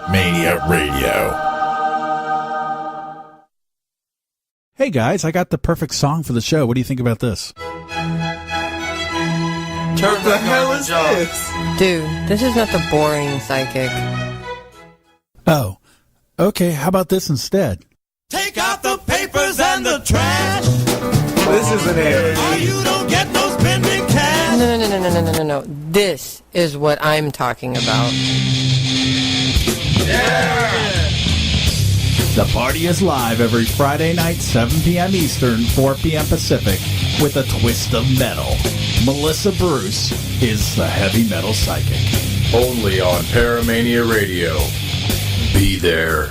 Paramania Radio. Hey guys, I got the perfect song for the show. What do you think about this? What the hell is this? Dude, this is not the boring psychic. Oh, okay. How about this instead? Take out the papers and the trash. This isn't it. Or you don't get no spending cash. No. This is what I'm talking about. Yeah! The party is live every Friday night, 7 p.m. Eastern, 4 p.m. Pacific, with a twist of metal. Melissa Bruce is the heavy metal psychic. Only on Paramania Radio. Be there.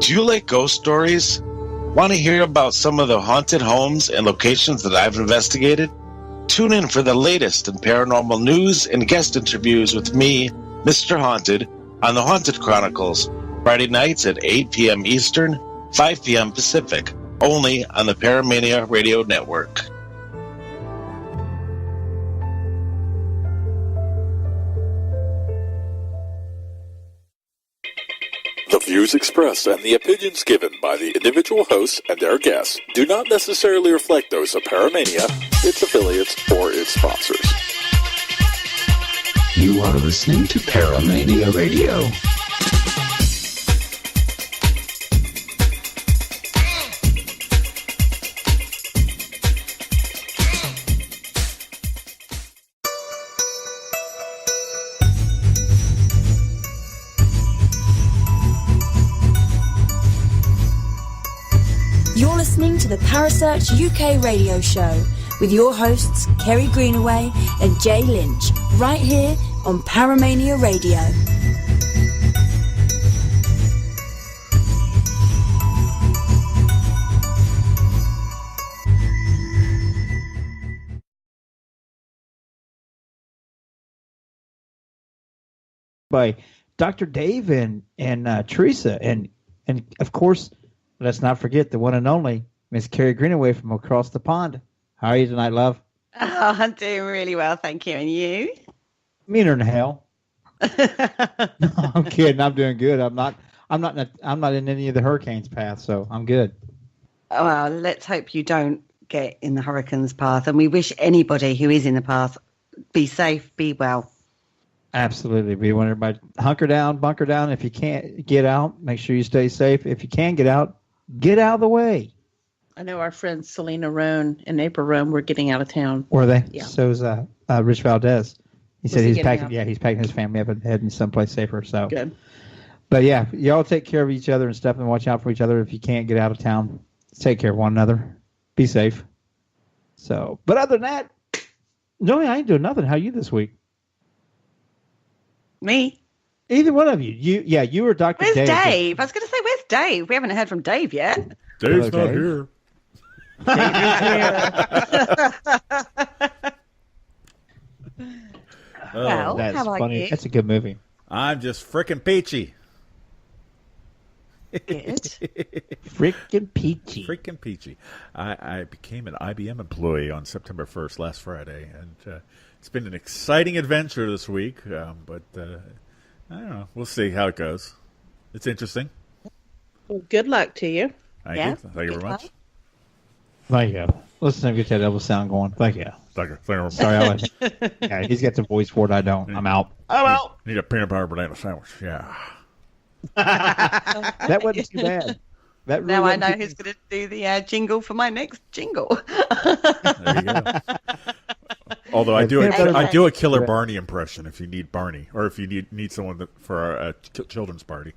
Do you like ghost stories? Want to hear about some of the haunted homes and locations that I've investigated? Tune in for the latest in paranormal news and guest interviews with me, Mr. Haunted, on the Haunted Chronicles, Friday nights at 8 p.m. Eastern, 5 p.m. Pacific, only on the Paramania Radio Network. The views expressed and the opinions given by the individual hosts and their guests do not necessarily reflect those of Paramania, its affiliates, or its sponsors. You are listening to Paramania Radio. You're listening to the Parasearch UK radio show with your hosts Kerry Greenaway and Jay Lynch, right here on Paramania Radio. By Dr. Dave and Teresa, and of course, let's not forget the one and only Miss Kerry Greenaway from across the pond. How are you tonight, love? Oh, I'm doing really well, thank you. And you? Meaner than hell. No, I'm kidding. I'm doing good. I'm not in any of the hurricanes' path, so I'm good. Well, let's hope you don't get in the hurricane's path. And we wish anybody who is in the path be safe, be well. Absolutely. We want everybody hunker down, bunker down. If you can't get out, make sure you stay safe. If you can get out of the way. I know our friends Selena Roan and April Roan were getting out of town. Were they? Yeah. So is Rich Valdez. He said he's packing. Out? Yeah, he's packing his family up and heading someplace safer. So good. But yeah, y'all take care of each other and stuff, and watch out for each other. If you can't get out of town, take care of one another. Be safe. So, but other than that, no, I ain't doing nothing. How you this week? Me? Either one of you. You or Dr. Where's Dave? Dave? I was going to say, where's Dave? We haven't heard from Dave yet. Dave's not here. Well, that's how about funny. you? That's a good movie. I'm just frickin' peachy. Good. Frickin' peachy. Freaking peachy. I became an IBM employee on September 1st, last Friday, and it's been an exciting adventure this week, but I don't know. We'll see how it goes. It's interesting. Well, good luck to you. Thank you. Thank you very much. Thank you. Listen, get that double sound going. Thank you. Thank you. Thank you. Sorry, yeah, he's got the voice for it. I don't. I'm out. I'm out. Need a peanut butter banana sandwich. Yeah. That wasn't too bad. That really Now I wasn't know too who's going to do the jingle for my next jingle. There you go. Although I do a Killer Barney impression if you need Barney, or if you need someone for our children's party.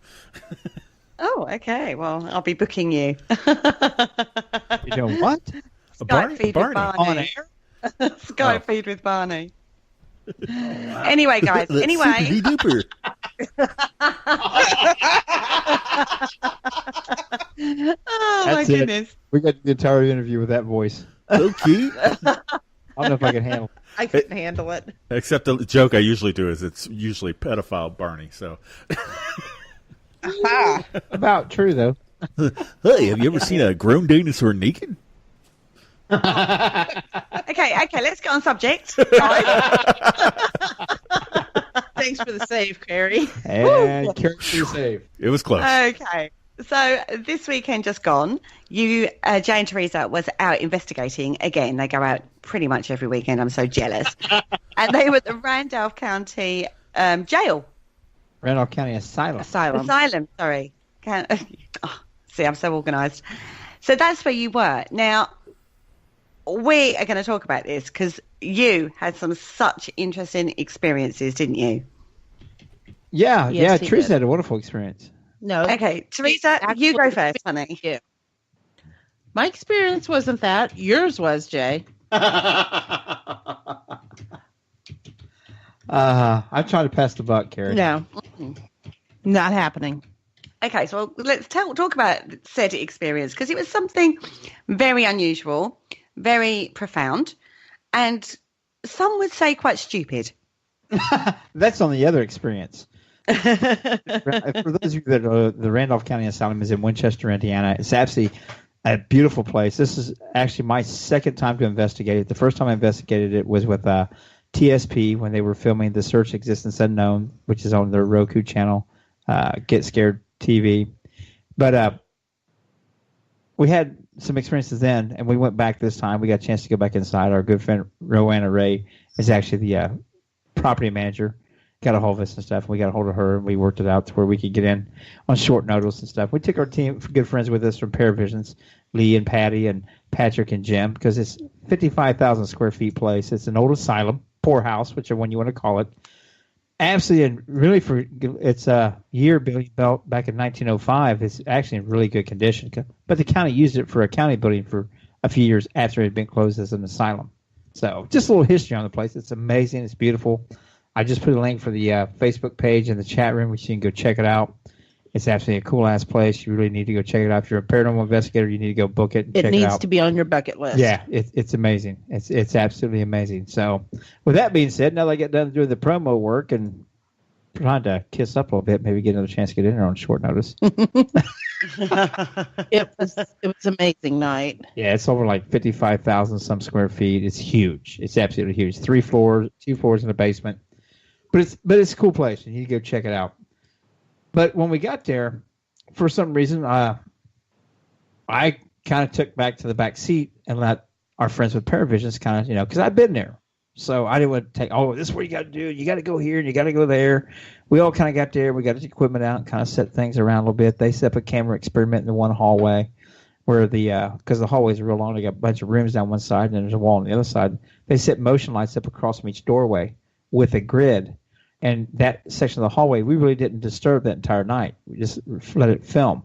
Oh, okay. Well, I'll be booking you. You know what? Skype feed with Barney. On air? Skype feed with Barney. Anyway, guys. Anyway. Oh, That's my it. goodness. We got the entire interview with that voice. Okay. I don't know if I can handle it. I couldn't handle it. Except the joke I usually do is it's usually pedophile Barney. So. About true, though. Hey, have you ever seen a grown dinosaur naked? Okay, let's get on subject. Guys. for the save, Kerry. And Kerry for the save. It was close. Okay. So this weekend just gone, you, Jay and Teresa, was out investigating. Again, they go out pretty much every weekend. I'm so jealous. And they were at the Randolph County jail. Randolph County Asylum. Asylum, sorry. See, I'm so organised. So that's where you were. Now, we are going to talk about this because you had some such interesting experiences, didn't you? Yeah, Yes, he Teresa did. had a wonderful experience. No. Okay, Teresa, you go first, honey. Yeah. My experience wasn't that. Yours was, Jay. I'm trying to pass the buck, Kerry. No. Not happening. Okay, so let's talk about said experience because it was something very unusual, very profound, and some would say quite stupid. That's on the other experience. For those of you that know, the Randolph County Asylum is in Winchester, Indiana. It's absolutely a beautiful place. This is actually my second time to investigate it. The first time I investigated it was with TSP when they were filming The Search Existence Unknown, which is on their Roku channel, Get Scared TV. But we had some experiences then, and we went back this time. We got a chance to go back inside. Our good friend Rowanna Ray is actually the property manager. Got a hold of us and stuff. We got a hold of her, and we worked it out to where we could get in on short notice and stuff. We took our team, good friends with us from Paravisions, Lee and Patty and Patrick and Jim, because it's 55,000 square feet place. It's an old asylum, poorhouse, whichever one you want to call it. Absolutely, and really, it's a year building built back in 1905. It's actually in really good condition, but the county used it for a county building for a few years after it had been closed as an asylum. So just a little history on the place. It's amazing. It's beautiful. I just put a link for the Facebook page in the chat room, which you can go check it out. It's absolutely a cool-ass place. You really need to go check it out. If you're a paranormal investigator, you need to go book it and check it out. It needs to be on your bucket list. Yeah, it's amazing. It's absolutely amazing. So with that being said, now that I get done doing the promo work and trying to kiss up a little bit, maybe get another chance to get in there on short notice. It was an amazing night. Yeah, it's over like 55,000 some square feet. It's huge. It's absolutely huge. 3 floors, 2 floors in the basement. But it's a cool place. You need to go check it out. But when we got there, for some reason, I kind of took back to the back seat and let our friends with Paravisions kind of, because I've been there. So I didn't want to take, this is what you got to do. You got to go here and you got to go there. We all kind of got there. We got the equipment out and kind of set things around a little bit. They set up a camera experiment in the one hallway where because the hallways are real long. They got a bunch of rooms down one side and then there's a wall on the other side. They set motion lights up across from each doorway with a grid. And that section of the hallway, we really didn't disturb that entire night. We just let it film.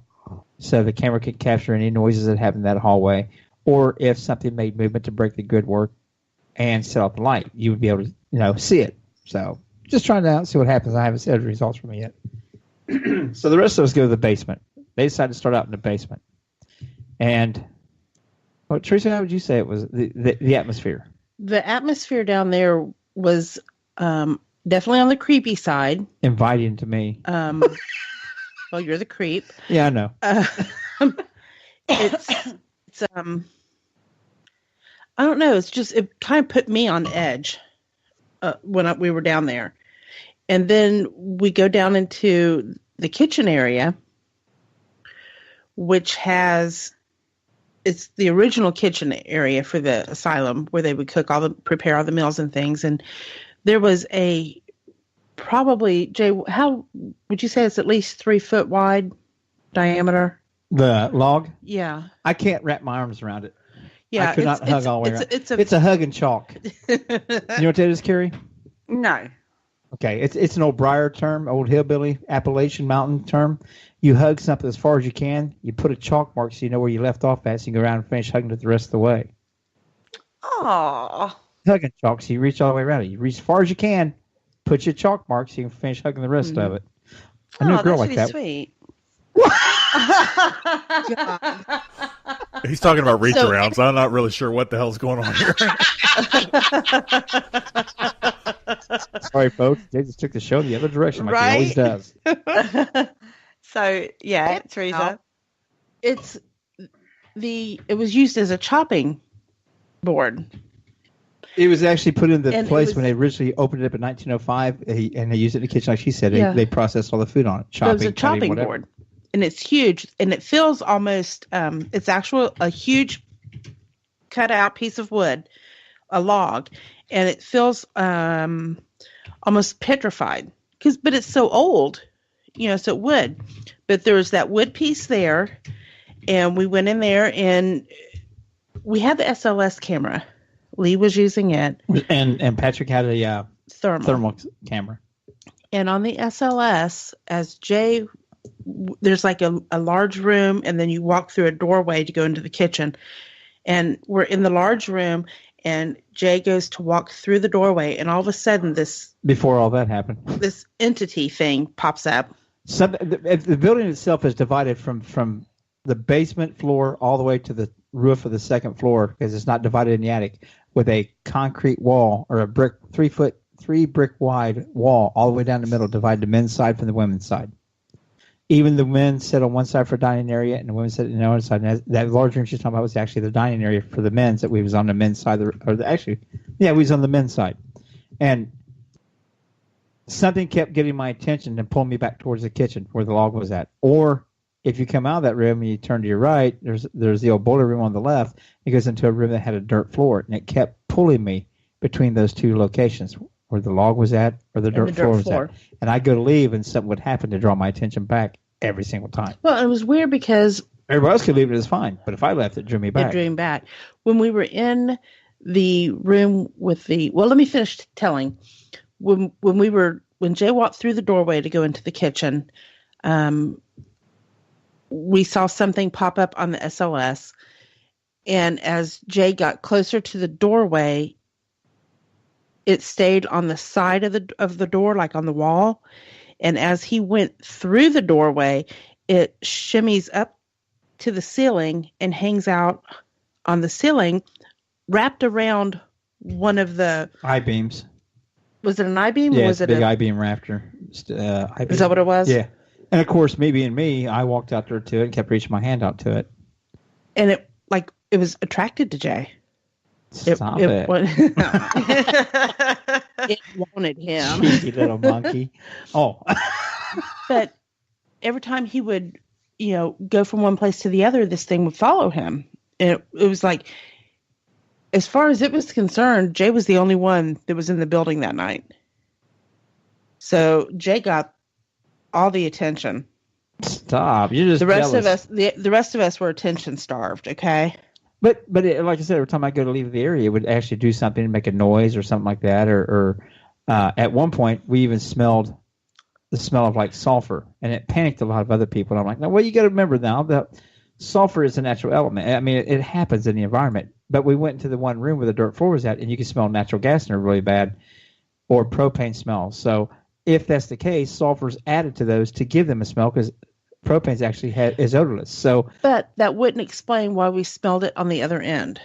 So the camera could capture any noises that happened in that hallway, or if something made movement to break the grid work and set off the light, you would be able to, see it. So just trying to see what happens. I haven't seen the results from it yet. So the rest of us go to the basement. They decided to start out in the basement. And, Teresa, how would you say it was, the atmosphere? The atmosphere down there was definitely on the creepy side. Inviting to me. Well, you're the creep. Yeah, I know. It's I don't know. It's just, it kind of put me on edge when we were down there. And then we go down into the kitchen area, which it's the original kitchen area for the asylum where they would prepare all the meals and things. And there was probably, Jay, how would you say it's at least 3 foot wide diameter? The log? Yeah. I can't wrap my arms around it. Yeah. I could not hug all the way around. It's a hug and chalk. You know what that is, Kerry? No. Okay. It's an old Briar term, old hillbilly Appalachian mountain term. You hug something as far as you can. You put a chalk mark so you know where you left off at, so you can go around and finish hugging it the rest of the way. Aww. Hug and chalk, so you reach all the way around it. You reach as far as you can, put your chalk mark so you can finish hugging the rest of it. I knew a girl like that. Sweet. He's talking about reach arounds. I'm not really sure what the hell's going on here. Sorry, folks. Jay just took the show the other direction like he always does. So, yeah, Teresa. It was used as a chopping board. It was actually put in the And place when they originally opened it up in 1905, and they used it in the kitchen, like she said. Yeah. They processed all the food on it. It was a cutting, chopping whatever. board, and it's huge, and it feels almost. It's a huge cut out piece of wood, a log, and it feels almost petrified but it's so old, so it would. But there was that wood piece there, and we went in there, and we had the SLS camera. Lee was using it, and Patrick had a thermal camera. And on the SLS, as Jay, there's like a large room, and then you walk through a doorway to go into the kitchen. And we're in the large room, and Jay goes to walk through the doorway, and all of a sudden Before all that happened, this entity thing pops up. The building itself is divided from the basement floor all the way to the roof of the second floor, because it's not divided in the attic, with a concrete wall or a brick 3 brick wide wall all the way down the middle, divide the men's side from the women's side. Even the men sit on one side for a dining area, and the women sit on the other side. And that large room she's talking about was actually the dining area for the men's. That we was on the men's side, we was on the men's side, and something kept getting my attention and pulling me back towards the kitchen where the log was at. Or if you come out of that room and you turn to your right, there's the old boiler room on the left. It goes into a room that had a dirt floor, and it kept pulling me between those two locations, where the log was at or the dirt floor was at. And I'd go to leave, and something would happen to draw my attention back every single time. Well, it was weird because everybody else could leave it as fine, but if I left, it drew me back. It drew me back. When we were in the room with let me finish telling. When Jay walked through the doorway to go into the kitchen, we saw something pop up on the SLS, and as Jay got closer to the doorway, it stayed on the side of the door, like on the wall. And as he went through the doorway, it shimmies up to the ceiling and hangs out on the ceiling, wrapped around one of the I-beams. Was it an I-beam? Yeah, or was it's a big I-beam rafter. I-beam. Is that what it was? Yeah. And of course, me being me, I walked out there to it and kept reaching my hand out to it. And it was attracted to Jay. Stop it. It wanted him. Cheeky little monkey. Oh. But every time he would, go from one place to the other, this thing would follow him. And it was like, as far as it was concerned, Jay was the only one that was in the building that night. So Jay got all the attention. Stop! You're just the rest jealous. of us. The rest of us were attention starved. Okay. But like I said, every time I go to leave the area, it would actually do something and make a noise or something like that. Or at one point, we even smelled the smell of like sulfur, and it panicked a lot of other people. And I'm like, no, well, you got to remember now that sulfur is a natural element. I mean, it happens in the environment. But we went into the one room where the dirt floor was at, and you could smell natural gas in there really bad, or propane smells. So if that's the case, sulfur's added to those to give them a smell, because propane actually is odorless. So, but that wouldn't explain why we smelled it on the other end.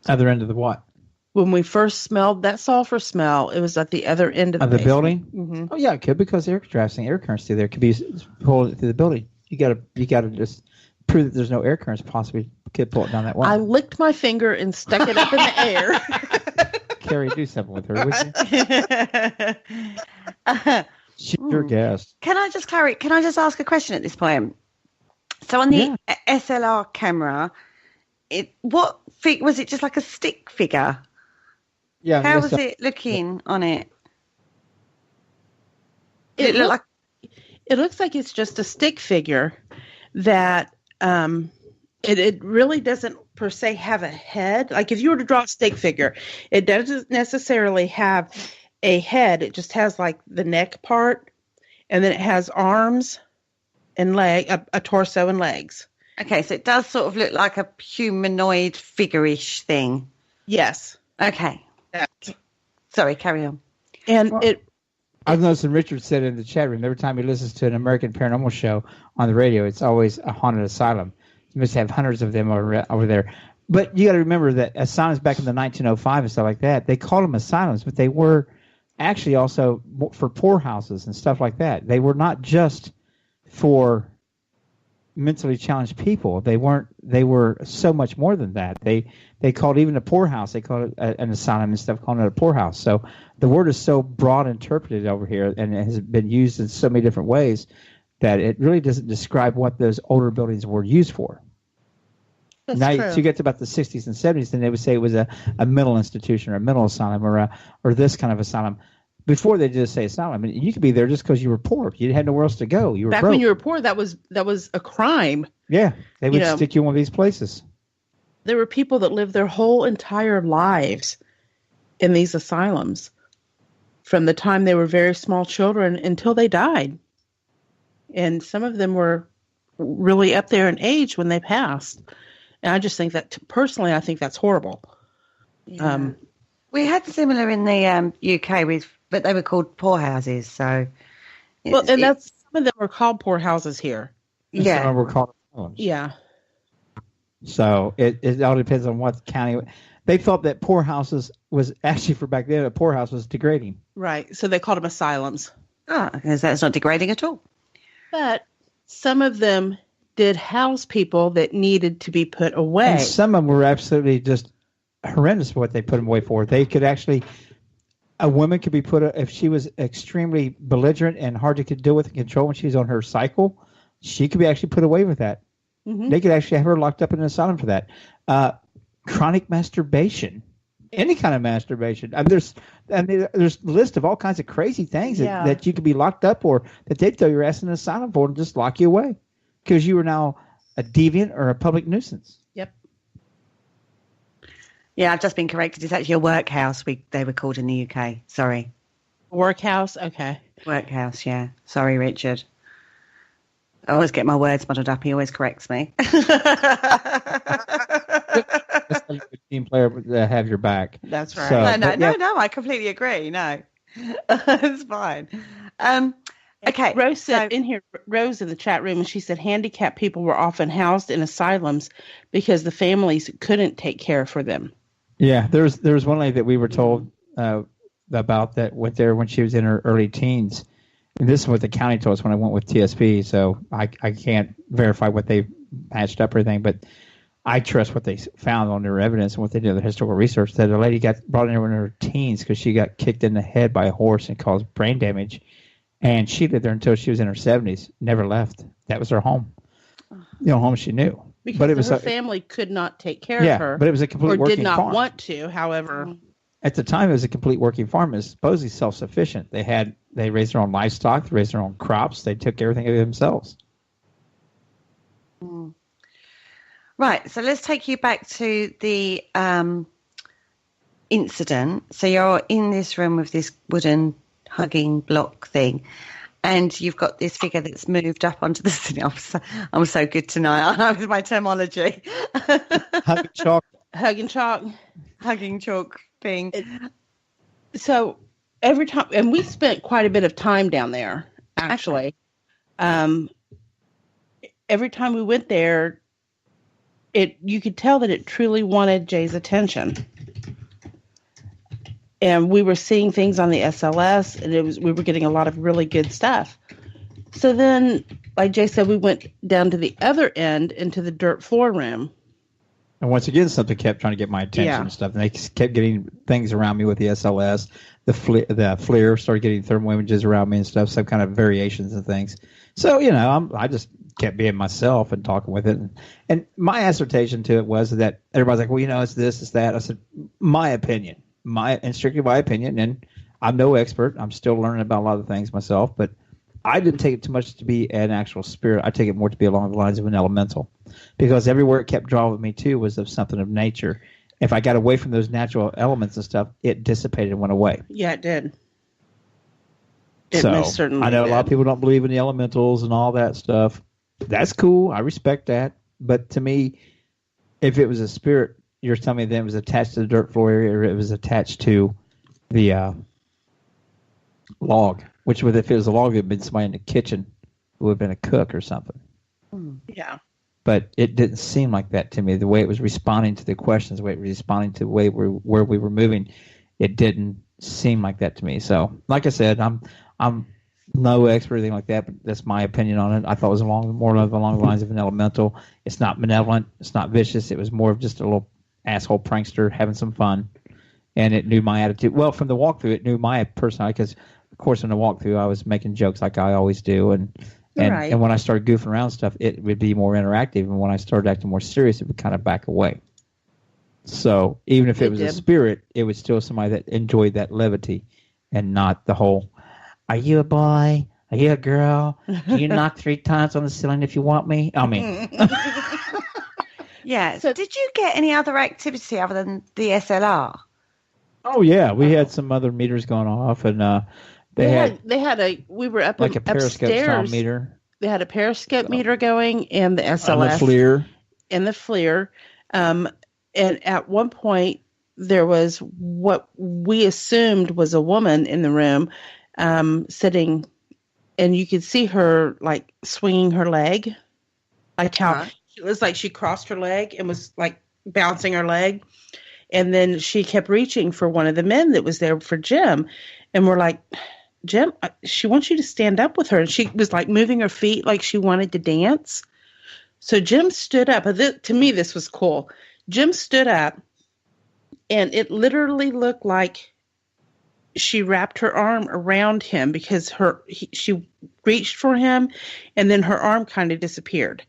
Other end of the what? When we first smelled that sulfur smell, it was at the other end of the building. Mm-hmm. Oh yeah, it could, because air currents through there. It could be pulled through the building. You gotta just prove that there's no air currents possibly could pull it down that way. I licked my finger and stuck it up in the air. Carrie, do something with her, would you? She's your guest. Can I just ask a question at this point? So on the SLR camera, was it just like a stick figure? Yeah. How was it looking on it? It looks like it's just a stick figure that it really doesn't per se have a head. Like if you were to draw a stick figure, it doesn't necessarily have a head. It just has like the neck part, and then it has arms and a torso and legs. Okay, so it does sort of look like a humanoid figure-ish thing. Yes. Okay. Sorry, carry on. And I've noticed, and Richard said in the chat room, every time he listens to an American Paranormal show on the radio, it's always a haunted asylum. You must have hundreds of them over there. But you got to remember that asylums back in the 1905 and stuff like that, they called them asylums, but they were actually also for poorhouses and stuff like that. They were not just for mentally challenged people. They weren't. They were so much more than that. They called even a poorhouse. They called it an asylum and stuff, calling it a poorhouse. So the word is so broad interpreted over here, and it has been used in so many different ways that it really doesn't describe what those older buildings were used for. That's now, true. you get to about the 60s and 70s, then they would say it was a mental institution or a mental asylum or this kind of asylum. Before they just say asylum, I mean, you could be there just because you were poor. You had nowhere else to go. You were Back broke. when you were poor, that was a crime. Yeah, they would You know, stick you in one of these places. There were people that lived their whole entire lives in these asylums, from the time they were very small children until they died. And some of them were really up there in age when they passed. And I just think that, personally, I think that's horrible. Yeah. We had similar in the UK, but they were called poorhouses. So, some of them were called poorhouses here. And some of them were called asylums. Yeah. So it all depends on what county. They thought that poorhouses was actually, for back then, a poorhouse was degrading. Right. So they called them asylums. Because that's not degrading at all. But some of them did house people that needed to be put away. And some of them were absolutely just horrendous what they put them away for. They could actually, a woman could be put, if she was extremely belligerent and hard to deal with and control when she's on her cycle, she could be actually put away with that. Mm-hmm. They could actually have her locked up in an asylum for that. Chronic masturbation, any kind of masturbation. There's a list of all kinds of crazy things that you could be locked up or that they'd throw your ass in an asylum for and just lock you away because you were now a deviant or a public nuisance. Yep. Yeah, I've just been corrected. It's actually a workhouse. They were called in the UK. Sorry. Workhouse? Okay. Workhouse, yeah. Sorry, Richard. I always get my words muddled up. He always corrects me. That's how you a team player to have your back. That's right. So, No, I completely agree. No. It's fine. Okay. Rose said in here, Rose in the chat room, and she said handicapped people were often housed in asylums because the families couldn't take care for them. Yeah, there was one lady that we were told about that went there when she was in her early teens. And this is what the county told us when I went with TSP, so I can't verify what they patched up or anything, but I trust what they found on their evidence and what they did, their historical research, that a lady got brought in in her teens because she got kicked in the head by a horse and caused brain damage. And she lived there until she was in her 70s, never left. That was her home. The only home she knew. Because but it was her family could not take care of her. But it was a complete or working did not farm. want to, however. At the time, it was a complete working farm. It was supposedly self-sufficient. They raised their own livestock, they raised their own crops. They took everything of themselves. Right, so let's take you back to the incident. So you're in this room with this wooden hugging block thing, and you've got this figure that's moved up onto the ceiling. I'm so good tonight with my terminology. Hugging chalk. Hugging chalk. Hugging chalk thing. So every time, and we spent quite a bit of time down there, actually. Every time we went there, you could tell that it truly wanted Jay's attention. And we were seeing things on the SLS, and we were getting a lot of really good stuff. So then, like Jay said, we went down to the other end into the dirt floor room. And once again, something kept trying to get my attention and stuff. And they kept getting things around me with the SLS. The FLIR started getting thermal images around me and stuff, some kind of variations and things. So, I just kept being myself and talking with it. And my assertion to it was that everybody's like, well, it's this, it's that. I said, my opinion. And strictly my opinion, and I'm no expert. I'm still learning about a lot of things myself, but I didn't take it too much to be an actual spirit. I take it more to be along the lines of an elemental, because everywhere it kept drawing me to was of something of nature. If I got away from those natural elements and stuff, it dissipated and went away. Yeah, it did. Most certainly I know a lot of people don't believe in the elementals and all that stuff. That's cool. I respect that. But to me, if it was a spirit, you're telling me that it was attached to the dirt floor area, or it was attached to the log, which if it was a log, it would have been somebody in the kitchen who would have been a cook or something. Yeah. But it didn't seem like that to me. The way it was responding to the questions, the way it was responding to the way where we were moving, it didn't seem like that to me. So, like I said, I'm no expert or anything like that, but that's my opinion on it. I thought it was more along the lines of an elemental. It's not malevolent. It's not vicious. It was more of just a little asshole prankster having some fun. And it knew my attitude. Well, from the walkthrough, it knew my personality because, of course, in the walkthrough, I was making jokes like I always do. And when I started goofing around and stuff, it would be more interactive. And when I started acting more serious, it would kind of back away. So even if it was a spirit, it was still somebody that enjoyed that levity and not the whole, are you a boy? Are you a girl? Can you knock 3 times on the ceiling if you want me? I mean. Yeah. So did you get any other activity other than the SLR? Oh, yeah. We had some other meters going off, and we were up like a periscope style meter. They had a periscope meter going and the SLS. And the FLIR. And at one point, there was what we assumed was a woman in the room sitting, and you could see her like swinging her leg, like how it was like she crossed her leg and was like bouncing her leg, and then she kept reaching for one of the men that was there for Jim, and we're like, Jim, she wants you to stand up with her, and she was like moving her feet like she wanted to dance. So Jim stood up. To me, this was cool. Jim stood up, and it literally looked like she wrapped her arm around him because she reached for him, and then her arm kind of disappeared.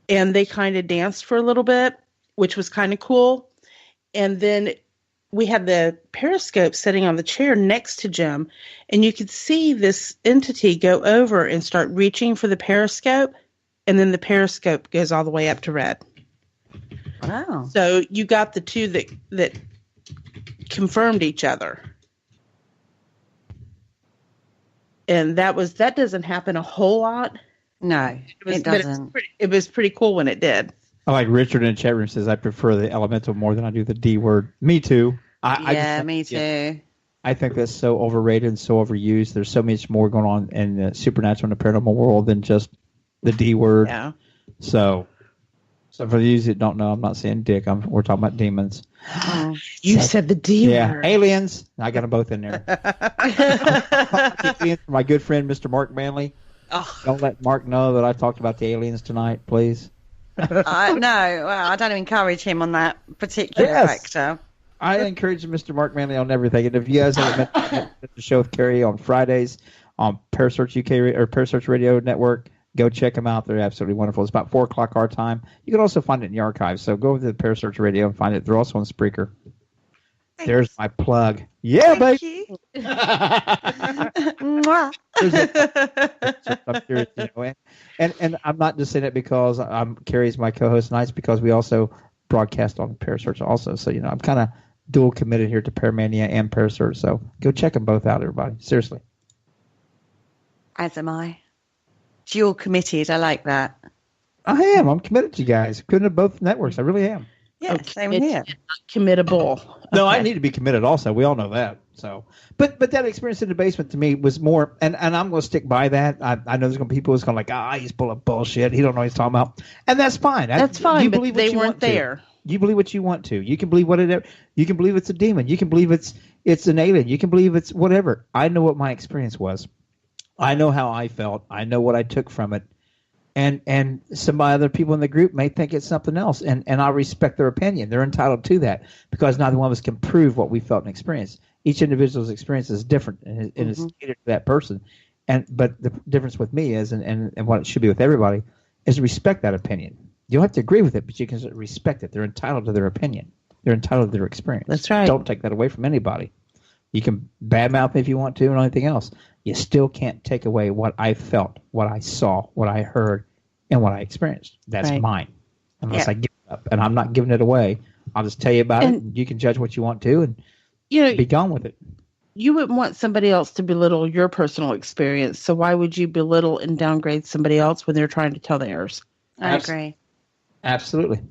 And they kind of danced for a little bit, which was kind of cool. And then we had the periscope sitting on the chair next to Jim, and you could see this entity go over and start reaching for the periscope, and then the periscope goes all the way up to red. Wow. So you got the two that confirmed each other. And that doesn't happen a whole lot. No, it doesn't. It was pretty cool when it did. I like Richard in the chat room says, I prefer the elemental more than I do the D word. Me too. Me too. Yeah, I think that's so overrated and so overused. There's so much more going on in the supernatural and the paranormal world than just the D word. Yeah. So for those that don't know, I'm not saying dick. We're talking about demons. Oh, you said the D word. Yeah, aliens. I got them both in there. My good friend, Mr. Mark Manley. Oh. Don't let Mark know that I talked about the aliens tonight, please. No, well, I don't encourage him on that particular factor. I encourage Mr. Mark Manley on everything. And if you guys haven't met the show with Kerry on Fridays on Parasearch UK or Parasearch Radio Network, go check them out. They're absolutely wonderful. It's about 4 o'clock our time. You can also find it in the archives. So go over to the Parasearch Radio and find it. They're also on Spreaker. Thanks. There's my plug. Yeah, Thank baby. You. And I'm not just saying it because Kerry's my co-host tonight. It's because we also broadcast on Parasearch also. So, I'm kind of dual committed here to Paramania and Parasearch. So go check them both out, everybody. Seriously. As am I. Dual committed. I like that. I am. I'm committed to you guys. Committed to both networks. I really am. Yeah, same here. Committable. No, I need to be committed also. We all know that. So, but that experience in the basement to me was more, and I'm going to stick by that. I know there's going to be people who's going to like, he's full of bullshit. He don't know what he's talking about, and that's fine. That's fine. You believe they weren't there. You believe what you want to. You can believe whatever. You can believe it's a demon. You can believe it's an alien. You can believe it's whatever. I know what my experience was. I know how I felt. I know what I took from it. And some other people in the group may think it's something else, and I respect their opinion. They're entitled to that because neither one of us can prove what we felt and experienced. Each individual's experience is different and it's catered to that person. But the difference with me is, and what it should be with everybody, is respect that opinion. You don't have to agree with it, but you can respect it. They're entitled to their opinion. They're entitled to their experience. That's right. Don't take that away from anybody. You can badmouth me if you want to and anything else. You still can't take away what I felt, what I saw, what I heard, and what I experienced. That's mine. Unless I give it up. And I'm not giving it away. I'll just tell you about it. And you can judge what you want to and be gone with it. You wouldn't want somebody else to belittle your personal experience. So why would you belittle and downgrade somebody else when they're trying to tell theirs? I agree. Absolutely.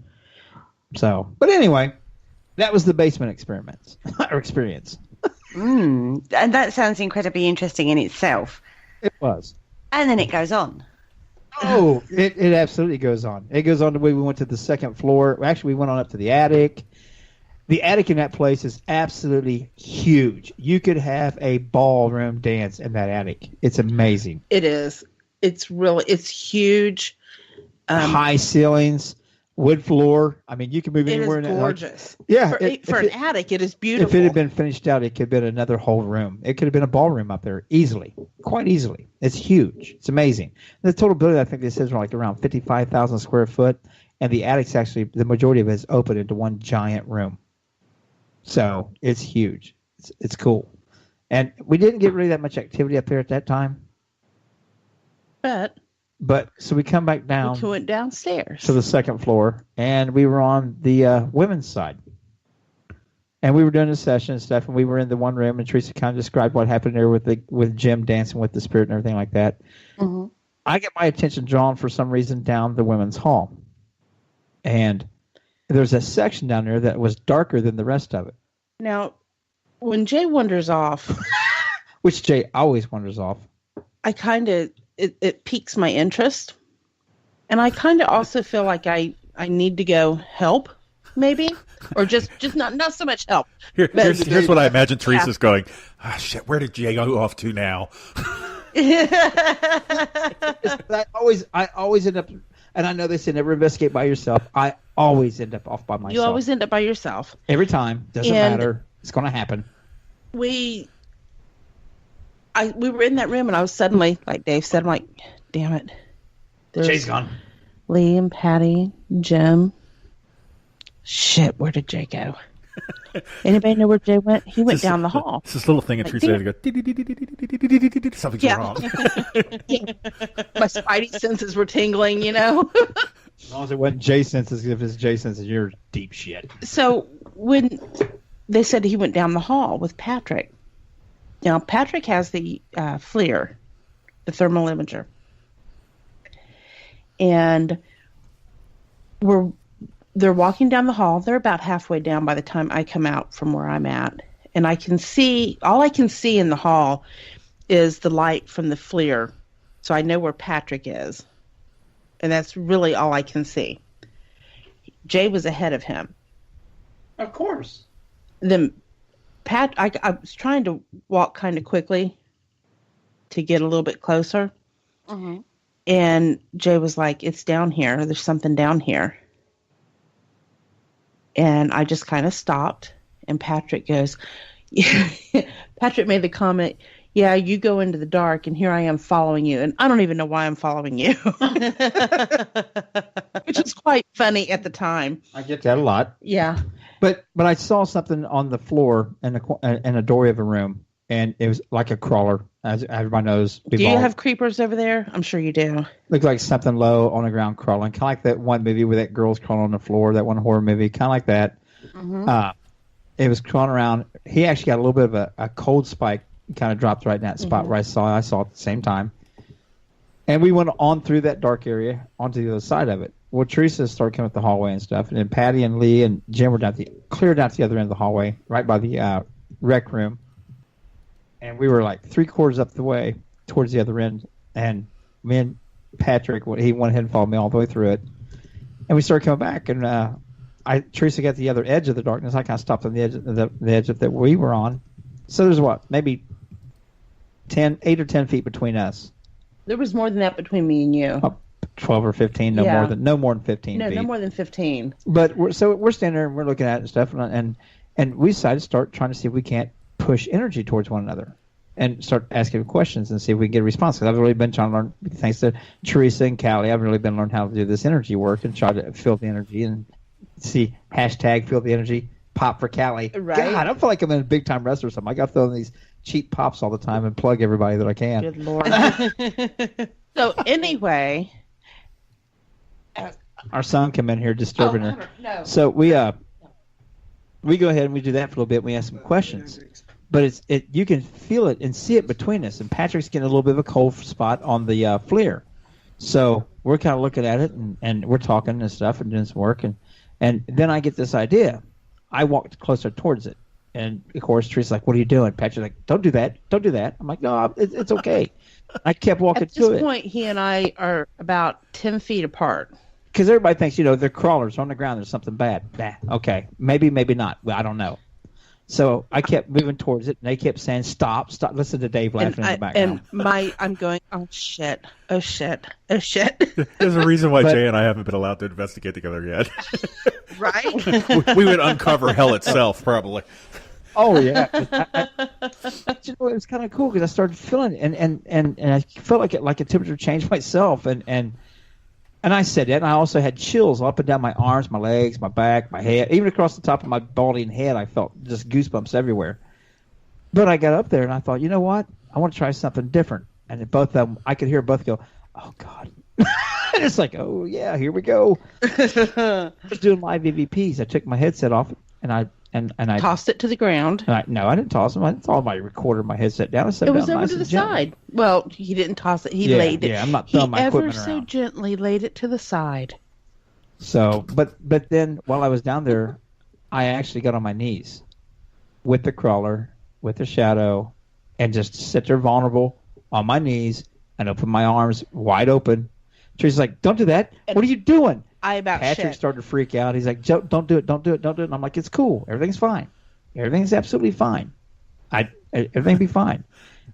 So, but anyway, that was the basement experiments or experience. And that sounds incredibly interesting in itself. It was. And then it goes on. Oh, it absolutely goes on. It goes on the way we went to the second floor. Actually, we went on up to the attic. The attic in that place is absolutely huge. You could have a ballroom dance in that attic. It's amazing. It is. It's huge. High ceilings, wood floor. I mean, you can move anywhere in it. It Is gorgeous. Yeah. For an attic, it is beautiful. If it had been finished out, it could have been another whole room. It could have been a ballroom up there easily, quite easily. It's huge. It's amazing. The total building, I think, they says like around 55,000 square foot, and the attic's actually the majority of it is open into one giant room. So it's huge. It's cool. And we didn't get really that much activity up there at that time. But so we come back down. We went downstairs to the second floor, and we were on the women's side. And we were doing a session and stuff, and we were in the one room, and Teresa kind of described what happened there with Jim dancing with the spirit and everything like that. Mm-hmm. I get my attention drawn for some reason down the women's hall. And there's a section down there that was darker than the rest of it. Now, when Jay wanders off... which Jay always wanders off. I kind of... It piques my interest. And I kind of also feel like I need to go help, maybe. Or just not so much help. Here's what I imagine Teresa's going, shit, where did Jay go off to now? I always end up... And I know they say never investigate by yourself. I always end up off by myself. You always end up by yourself. Every time. Doesn't matter. It's going to happen. We were in that room, and I was suddenly, like Dave said, I'm like, damn it. Jay's gone. Lee and Patty, Jim. Shit, where did Jay go? Anybody know where Jay went? He went down the hall. It's this little thing, and Teresa had to go, something's wrong. Yeah. My spidey senses were tingling, you know. As long as it wasn't Jay senses, if it's Jay senses, you're deep shit. So when they said he went down the hall with Patrick, now Patrick has the FLIR, the thermal imager, and they're walking down the hall. They're about halfway down by the time I come out from where I'm at. And all I can see in the hall is the light from the FLIR. So I know where Patrick is. And that's really all I can see. Jay was ahead of him. Of course. Then I was trying to walk kind of quickly to get a little bit closer. Mm-hmm. And Jay was like, it's down here. There's something down here. And I just kind of stopped, and Patrick goes, Patrick made the comment, yeah, you go into the dark, and here I am following you. And I don't even know why I'm following you. Which is quite funny at the time. I get that a lot. Yeah. But I saw something on the floor in a doorway of a room, and it was like a crawler, as everybody knows. Do you have creepers over there? I'm sure you do. Looked like something low on the ground crawling, kind of like that one movie where that girl's crawling on the floor, that one horror movie, kind of like that. Mm-hmm. It was crawling around. He actually got a little bit of a cold spike, kind of dropped right in that spot where I saw it at the same time. And we went on through that dark area onto the other side of it. Well, Teresa started coming up the hallway and stuff, and then Patty and Lee and Jim were cleared out to the other end of the hallway, right by the rec room. And we were like 3/4 up the way towards the other end. And me and Patrick, he went ahead and followed me all the way through it. And we started coming back. And Teresa got the other edge of the darkness. I kind of stopped on the edge of that we were on. So there's maybe 8 or 10 feet between us. There was more than that between me and you. 12 or 15, no more than 15 feet. No more than 15. But we're standing there and we're looking at it and stuff. And we decided to start trying to see if we can't push energy towards one another and start asking questions and see if we can get a response. Because I've really been trying to learn, thanks to Teresa and Callie, I've really been learning how to do this energy work and try to feel the energy and see hashtag feel the energy, pop for Callie. Right. God, I feel like I'm in a big time wrestler or something. I got to throw in these cheap pops all the time and plug everybody that I can. Good Lord. So anyway, our son come in here disturbing her. No. So we go ahead and we do that for a little bit. And we ask some questions, but you can feel it and see it between us. And Patrick's getting a little bit of a cold spot on the FLIR, so we're kind of looking at it and we're talking and stuff and doing some work and then I get this idea. I walked closer towards it, and of course Teresa's like, "What are you doing?" Patrick's like, "Don't do that, don't do that." I'm like, "No, it's okay." I kept walking to it. At this point, he and I are about 10 feet apart. because everybody thinks, they're crawlers on the ground. There's something bad. Nah, okay, maybe not. Well, I don't know. So I kept moving towards it, and they kept saying, "Stop, stop!" Listen to Dave laughing in the background. And I'm going, "Oh shit! Oh shit! Oh shit!" There's a reason why Jay and I haven't been allowed to investigate together yet. Right? we would uncover hell itself, probably. Oh yeah, but it was kind of cool because I started feeling and I felt like a temperature change myself, and I said that, and I also had chills up and down my arms, my legs, my back, my head, even across the top of my balding head. I felt just goosebumps everywhere. But I got up there and I thought, you know what? I want to try something different. And both of them, I could hear both go, "Oh God!" And it's like, "Oh yeah, here we go." I was doing live EVPs. I took my headset off and I tossed it to the ground. No, I didn't toss them. I didn't throw my recorder, my headset down. I set it was down over nice to the and gently. side. Well, he didn't toss it. He laid it. Yeah, I'm not throwing my equipment around. He ever so gently laid it to the side. So, but then while I was down there, I actually got on my knees with the crawler, with the shadow, and just sit there vulnerable on my knees and open my arms wide open. Teresa's like, "Don't do that. What are you doing?" Patrick started to freak out. He's like, "Joe, don't do it, don't do it, don't do it." And I'm like, "It's cool. Everything's fine. Everything's absolutely fine. Everything be fine."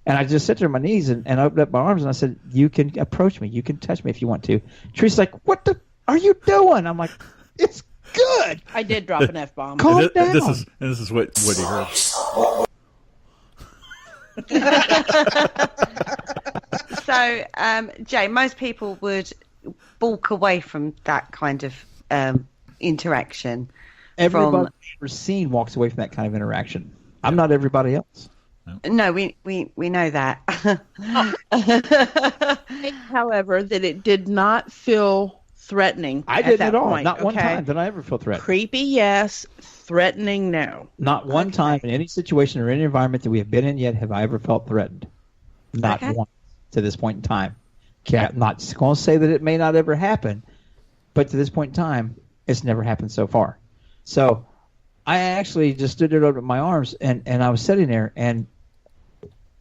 And I just sat there on my knees and opened up my arms and I said, "You can approach me. You can touch me if you want to." Teresa's like, "What the are you doing?" I'm like, "It's good." I did drop an F-bomb. Calm down. This is what he heard. So, Jay, most people would balk away from that kind of interaction. Everybody I've ever seen walks away from that kind of interaction. I'm not everybody else. No, we know that. However, that it did not feel threatening. I didn't at all. Point, not one time did I ever feel threatened. Creepy, yes. Threatening, no. Not one time in any situation or any environment that we have been in yet have I ever felt threatened. Not once to this point in time. Okay, I'm not going to say that it may not ever happen, but to this point in time, it's never happened so far. So I actually just stood there over my arms, and I was sitting there, and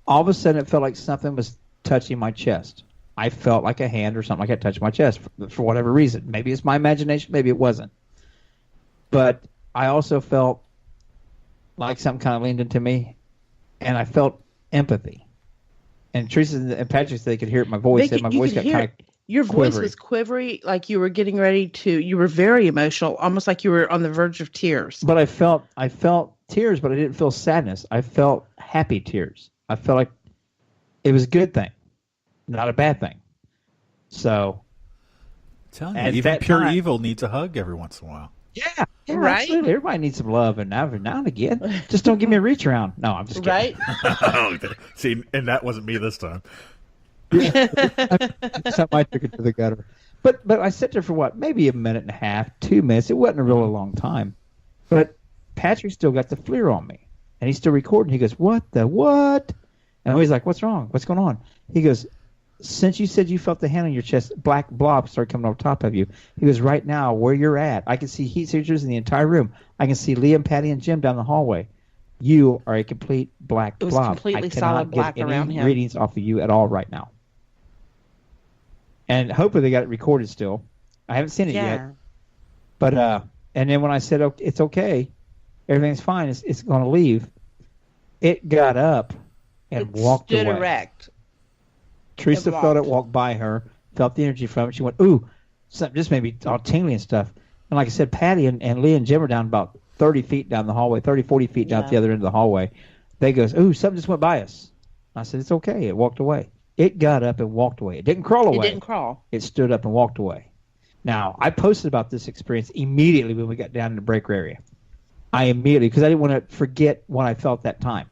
all of a sudden it felt like something was touching my chest. I felt like a hand or something like that touched my chest for whatever reason. Maybe it's my imagination, maybe it wasn't. But I also felt like something kind of leaned into me, and I felt empathy. And Teresa and Patrick said they could hear it in my voice. My voice got kind of your voice was quivery, like you were getting ready to. You were very emotional, almost like you were on the verge of tears. But I felt tears, but I didn't feel sadness. I felt happy tears. I felt like it was a good thing, not a bad thing. So, telling you, even pure evil needs a hug every once in a while. Yeah, right. Absolutely. Everybody needs some love, and every now and again, just don't give me a reach around. No, I'm just kidding. Right. See, and that wasn't me this time. Something I took it to the gutter. But I sat there for what? Maybe a minute and a half, 2 minutes. It wasn't a really long time. But Patrick still got the FLIR on me, and he's still recording. He goes, "What the what?" And he's like, "What's wrong? What's going on?" He goes, "Since you said you felt the hand on your chest, black blobs started coming over top of you." He goes, "Right now, where you're at, I can see heat signatures in the entire room. I can see Liam, Patty, and Jim down the hallway. You are a complete black blob. It was completely solid black around him. Readings off of you at all right now." And hopefully they got it recorded still. I haven't seen it yet. But and then when I said, "Okay, it's okay, everything's fine, it's going to leave," it got up and walked away. Stood erect. Teresa felt it walk by her, felt the energy from it. She went, "Ooh," something just made me all tingly and stuff. And like I said, Patty and Lee and Jim are down about 30 feet down the hallway, 30, 40 feet down at the other end of the hallway. They goes, "Ooh, something just went by us." I said, "It's okay." It walked away. It got up and walked away. It didn't crawl away. It didn't crawl. It stood up and walked away. Now, I posted about this experience immediately when we got down in the breaker area. I immediately, because I didn't want to forget what I felt that time.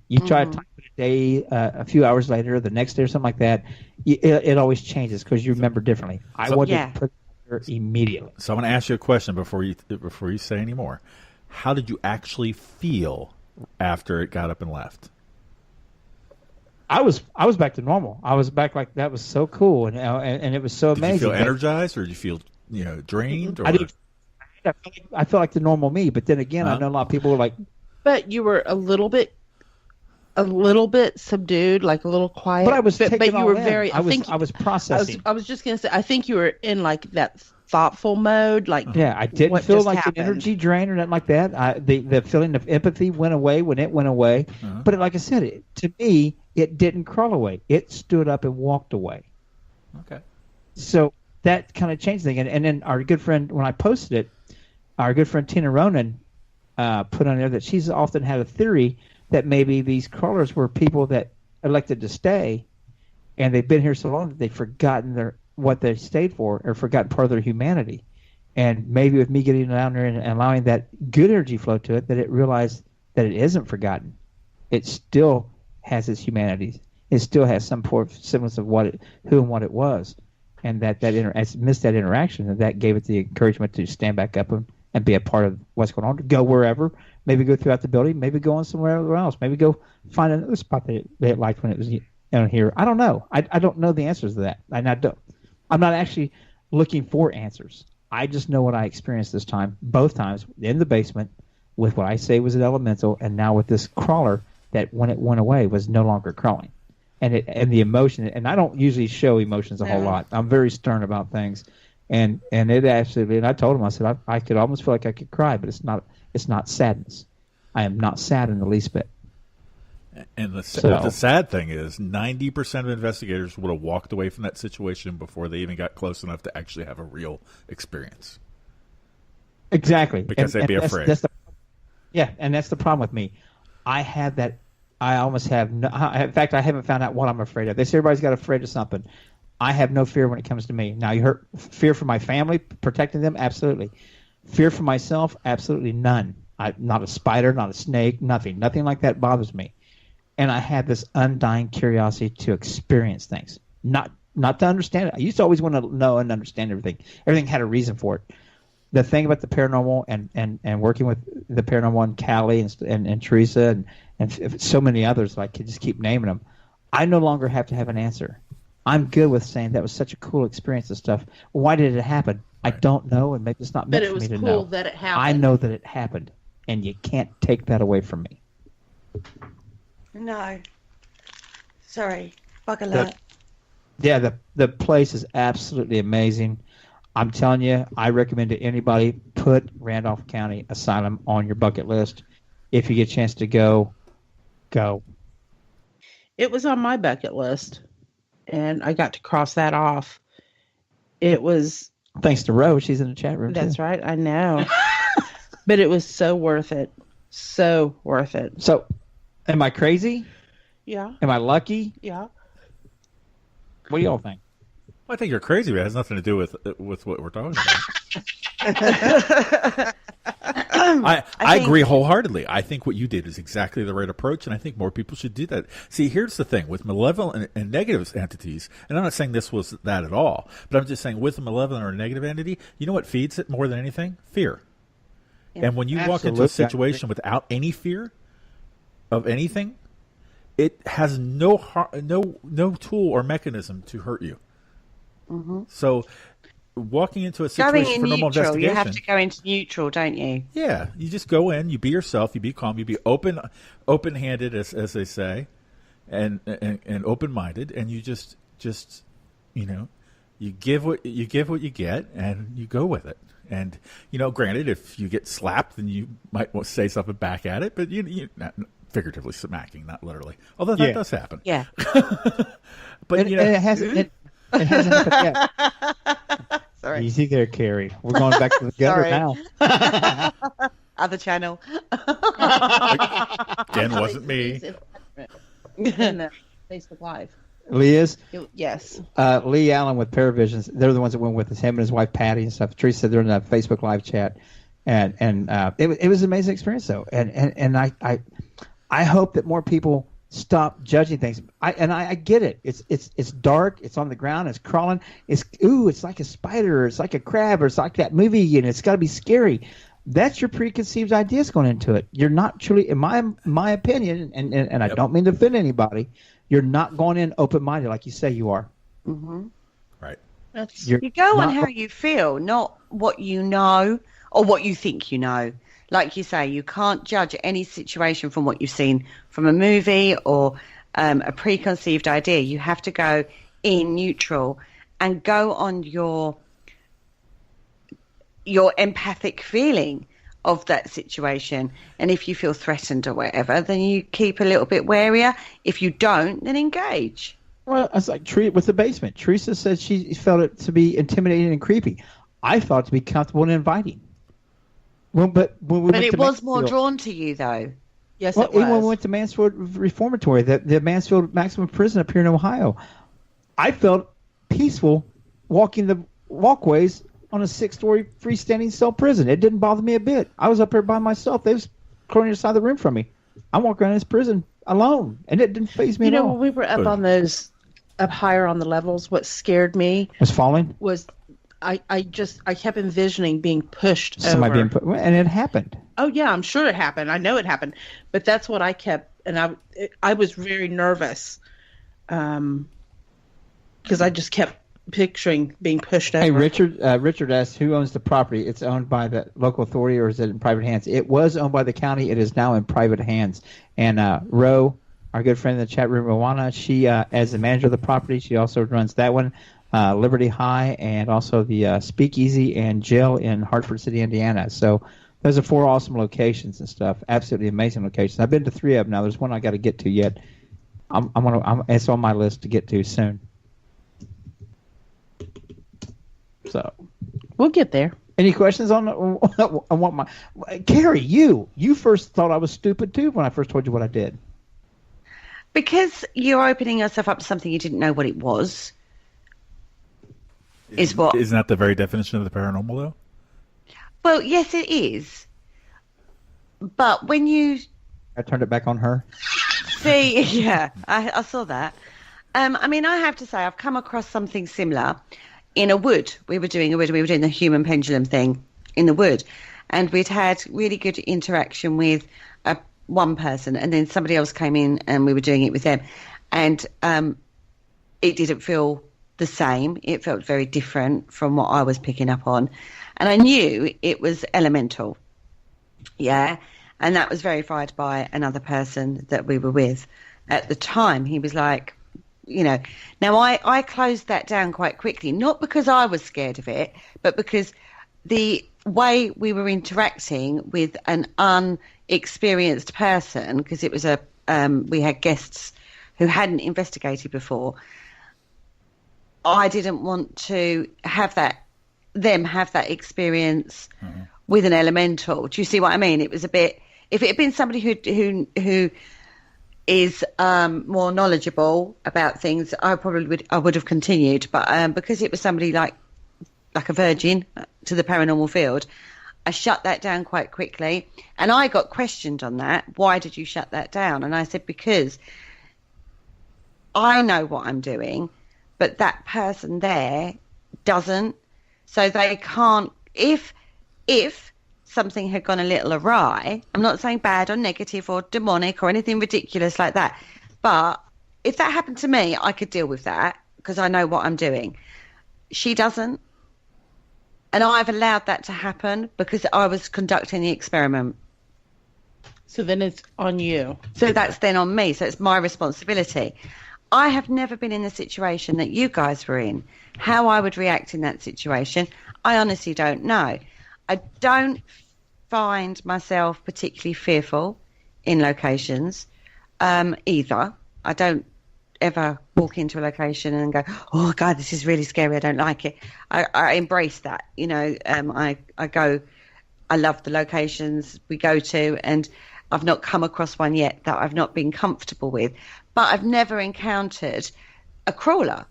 You try to type it a day, a few hours later, the next day or something like that, it always changes because you remember differently. I wanted to put it there immediately. So I'm going to ask you a question before you say any more. How did you actually feel after it got up and left? I was back to normal. I was back like that was so cool and it was so amazing. Did you feel energized or did you feel drained? Or? I felt like the normal me, but then again, I know a lot of people were like. But you were a little bit a little bit subdued, like a little quiet. But I was taking but you all were in. very. I was processing. I was just gonna say. I think you were in like that thoughtful mode. Like I didn't what feel just like happened. an energy drain or nothing like that. The feeling of empathy went away when it went away. But like I said, to me, it didn't crawl away. It stood up and walked away. Okay. So that kind of changed things. And then our good friend, when I posted it, our good friend Tina Ronan put on there that she's often had a theory that maybe these crawlers were people that elected to stay, and they've been here so long that they've forgotten what they stayed for, or forgotten part of their humanity. And maybe with me getting down there and allowing that good energy flow to it, that it realized that it isn't forgotten. It still has its humanity. It still has some semblance of who and what it was, and it's missed that interaction, and that gave it the encouragement to stand back up and be a part of what's going on, to go wherever, maybe go throughout the building, maybe go on somewhere else, maybe go find another spot that it liked when it was here. I don't know. I don't know the answers to that. I'm not actually looking for answers. I just know what I experienced this time, both times, in the basement, with what I say was an elemental, and now with this crawler that when it went away was no longer crawling. And the emotion, and I don't usually show emotions a whole lot. I'm very stern about things. And it actually, and I told him, I said, I could almost feel like I could cry, but it's not sadness. I am not sad in the least bit. And the sad thing is 90% of investigators would have walked away from that situation before they even got close enough to actually have a real experience. Exactly. Because they'd be afraid. And that's the problem with me. I had that. I almost have no. In fact, I haven't found out what I'm afraid of. They say everybody's got afraid of something. I have no fear when it comes to me. Now, you heard fear for my family, protecting them? Absolutely. Fear for myself? Absolutely none. Not a spider, not a snake, nothing. Nothing like that bothers me. And I had this undying curiosity to experience things, not to understand it. I used to always want to know and understand everything. Everything had a reason for it. The thing about the paranormal and working with the paranormal and Callie and Teresa and so many others, I could just keep naming them, I no longer have to have an answer. I'm good with saying that was such a cool experience and stuff. Why did it happen? I don't know, and maybe it's not meant for me to know. But it was cool that it happened. I know that it happened, and you can't take that away from me. No. Sorry. Bug alert. The place is absolutely amazing. I'm telling you, I recommend to anybody, put Randolph County Asylum on your bucket list. If you get a chance to go. It was on my bucket list, and I got to cross that off. It was... Thanks to Rose. She's in the chat room, That's too. right. I know. But it was so worth it. So worth it. So, am I crazy? Yeah. Am I lucky? Yeah. What do y'all think? Well, I think you're crazy, but it has nothing to do with what we're talking about. I agree wholeheartedly. I think what you did is exactly the right approach, and I think more people should do that. See, here's the thing. With malevolent and negative entities, and I'm not saying this was that at all, but I'm just saying with a malevolent or a negative entity, you know what feeds it more than anything? Fear. Yeah. And when you walk into a situation without any fear of anything, it has no tool or mechanism to hurt you. Mm-hmm. So walking into a situation for normal investigation, you have to go into neutral, don't you? Yeah, you just go in, you be yourself, you be calm, you be open-handed, as they say, and open-minded, and you just you give what you get, and you go with it. And granted, if you get slapped, then you might want to say something back at it, but you not figuratively smacking, not literally. Although that does happen. Yeah. But it hasn't happened yet. Sorry. Easy there, Kerry. We're going back to the gutter now. Other channel. Again, wasn't me. In Facebook Live. Lee is? Yes. Lee Allen with Paravisions. They're the ones that went with us. Him and his wife Patty and stuff. Teresa said they're in that Facebook Live chat, and it was an amazing experience though. And I hope that more people stop judging things. I get it. It's dark. It's on the ground. It's crawling. It's like a spider. Or it's like a crab. Or it's like that movie. And it's got to be scary. That's your preconceived ideas going into it. You're not truly, in my opinion, and I don't mean to offend anybody. You're not going in open-minded like you say you are. Mm-hmm. Right. You go on how you feel, not what you know or what you think you know. like you say, you can't judge any situation from what you've seen from a movie or a preconceived idea. You have to go in neutral and go on your empathic feeling of that situation. And if you feel threatened or whatever, then you keep a little bit warier. If you don't, then engage. Well, it's like with the basement. Teresa said she felt it to be intimidating and creepy. I felt it to be comfortable and inviting. But it was more drawn to you, though. Yes, well, it was. Even when we went to Mansfield Reformatory, the Mansfield Maximum Prison up here in Ohio, I felt peaceful walking the walkways on a 6-story freestanding cell prison. It didn't bother me a bit. I was up there by myself. They was crawling inside the room from me. I walked around this prison alone, and it didn't faze me at all. When we were up higher on the levels, what scared me was falling. I kept envisioning being pushed Somebody over. being put, and it happened. Oh yeah, I'm sure it happened. I know it happened, but that's what I kept, and I was very nervous, because I just kept picturing being pushed over. Hey, Richard asked, who owns the property? It's owned by the local authority, or is it in private hands? It was owned by the county. It is now in private hands. And Ro, our good friend in the chat room, Rowana, she, as the manager of the property, she also runs that one, Liberty High, and also the Speakeasy and Jail in Hartford City, Indiana. So those are 4 awesome locations and stuff. Absolutely amazing locations. I've been to 3 of them now. There's one I got to get to yet. It's on my list to get to soon. So we'll get there. Any questions on what my Kerry? You first thought I was stupid too when I first told you what I did. Because you're opening yourself up to something you didn't know what it was. Isn't that the very definition of the paranormal, though? Well, yes, it is. But when you... I turned it back on her. See, yeah, I saw that. I mean, I have to say, I've come across something similar in a wood. We were doing the human pendulum thing in the wood. And we'd had really good interaction with one person, and then somebody else came in and we were doing it with them. And it didn't feel the same. It felt very different from what I was picking up on. And I knew it was elemental. Yeah. And that was verified by another person that we were with at the time. He was like, now I closed that down quite quickly, not because I was scared of it, but because the way we were interacting with an unexperienced person, because it was we had guests who hadn't investigated before. I didn't want to have them have that experience with an elemental. Do you see what I mean? It was a bit. If it had been somebody who is more knowledgeable about things, I would have continued. But because it was somebody like a virgin to the paranormal field, I shut that down quite quickly. And I got questioned on that. Why did you shut that down? And I said, because I know what I'm doing, but that person there doesn't. So they can't. If something had gone a little awry, I'm not saying bad or negative or demonic or anything ridiculous like that, but if that happened to me, I could deal with that because I know what I'm doing. She doesn't. And I've allowed that to happen because I was conducting the experiment. So then it's on you. So that's then on me. So it's my responsibility. I have never been in the situation that you guys were in. How I would react in that situation, I honestly don't know. I don't find myself particularly fearful in locations either. I don't ever walk into a location and go, oh, God, this is really scary. I don't like it. I embrace that. I love the locations we go to, and I've not come across one yet that I've not been comfortable with. But I've never encountered a crawler.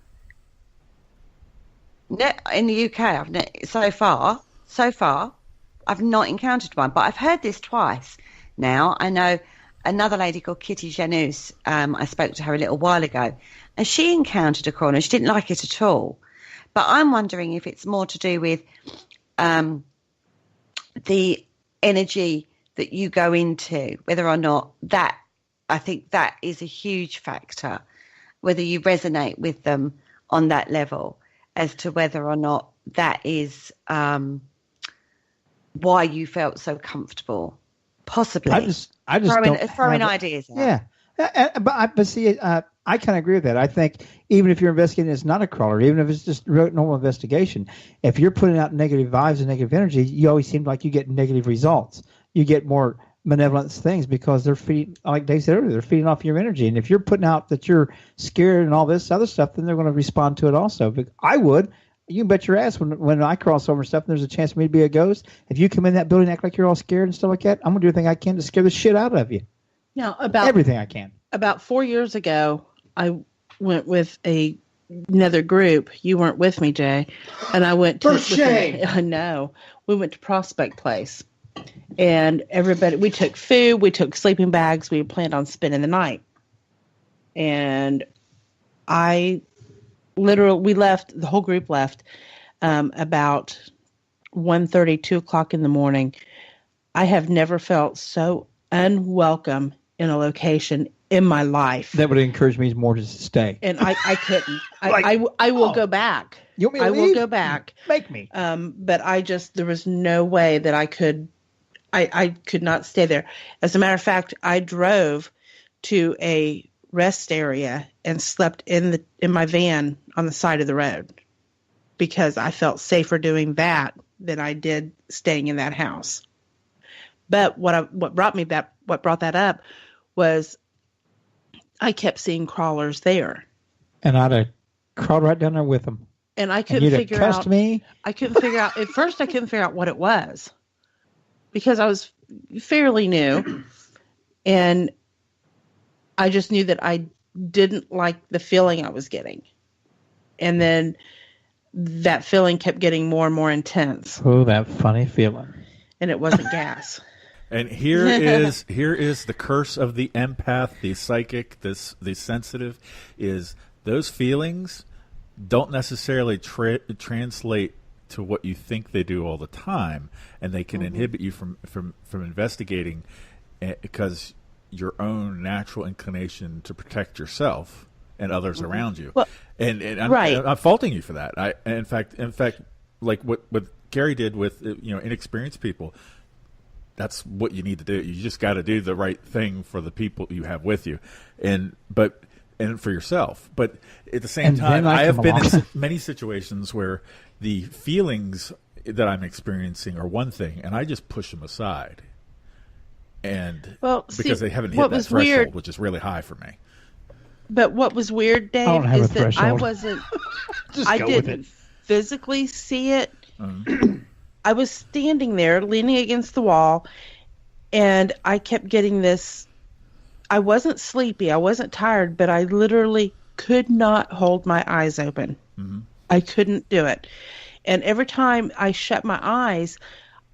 In the UK, so far, I've not encountered one. But I've heard this twice now. I know another lady called Kitty Janus. I spoke to her a little while ago, and she encountered a crawler. She didn't like it at all. But I'm wondering if it's more to do with the energy that you go into, whether or not that, I think that is a huge factor, whether you resonate with them on that level as to whether or not that is why you felt so comfortable. Possibly. I just throwing ideas out. Yeah. But see, I kind of agree with that. I think even if you're investigating, it's not a crawler, even if it's just normal investigation, if you're putting out negative vibes and negative energy, you always seem like you get negative results. You get more malevolent things because they're feeding, like Dave said earlier, they're feeding off your energy. And if you're putting out that you're scared and all this other stuff, then they're going to respond to it also. But I would. You can bet your ass when I cross over stuff and there's a chance for me to be a ghost. If you come in that building and act like you're all scared and stuff like that, I'm going to do everything I can to scare the shit out of you. Now, everything I can. About 4 years ago, I went with another group. You weren't with me, Jay. And I went to... For shame! I know. We went to Prospect Place. And everybody... We took food. We took sleeping bags. We planned on spending the night. And we left, the whole group left about 1:30, 2 o'clock in the morning. I have never felt so unwelcome in a location in my life. That would encourage me more to stay. And I couldn't. I will go back. You want me to leave? Will go back. Make me. But there was no way that I could not stay there. As a matter of fact, I drove to a rest area and slept in my van on the side of the road because I felt safer doing that than I did staying in that house. But what brought that up was I kept seeing crawlers there, and I'd have crawled right down there with them. And I couldn't figure out. Me. I couldn't figure out at first. I couldn't figure out what it was because I was fairly new, and I just knew that I didn't like the feeling I was getting. And then that feeling kept getting more and more intense. Oh, that funny feeling. And it wasn't gas. And here is the curse of the empath, the psychic, the sensitive, is those feelings don't necessarily translate to what you think they do all the time, and they can inhibit you from investigating because your own natural inclination to protect yourself and others around you. Well, and I'm faulting you for that. In fact, like what Kerry did with inexperienced people, that's what you need to do. You just got to do the right thing for the people you have with you, and for yourself. But at the same time, I have been in many situations where the feelings that I'm experiencing are one thing, and I just push them aside. And because they haven't hit that threshold, which is really high for me. But what was weird, Dave, is that I wasn't. I didn't physically see it. I was standing there, leaning against the wall, and I kept getting this. I wasn't sleepy. I wasn't tired, but I literally could not hold my eyes open. Mm-hmm. I couldn't do it. And every time I shut my eyes,